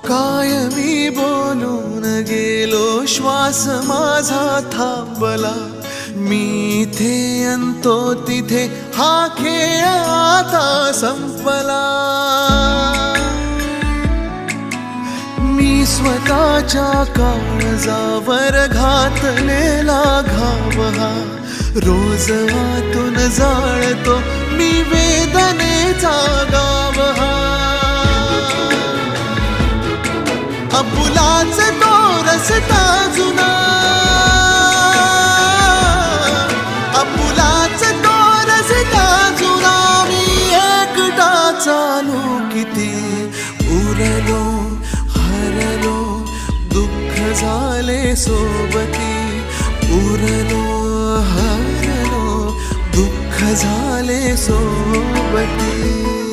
काय मी बोलून गेलो, श्वास माझा थांबला. मी इथे अंतो तिथे, हा खेळ आता संपला. मी स्वतःच्या काळजावर घातलेला घाव हा रोज आतून जाळतो मी वेदनेचा गाव हा. आपुलाच तो रस्ता जुना, आपुलाच तो रस्ता जुना. मी एकटा चालू किती, उरलो हरलो दुःख झाले सोबती. उरलो हरलो दुःख झाले सोबती.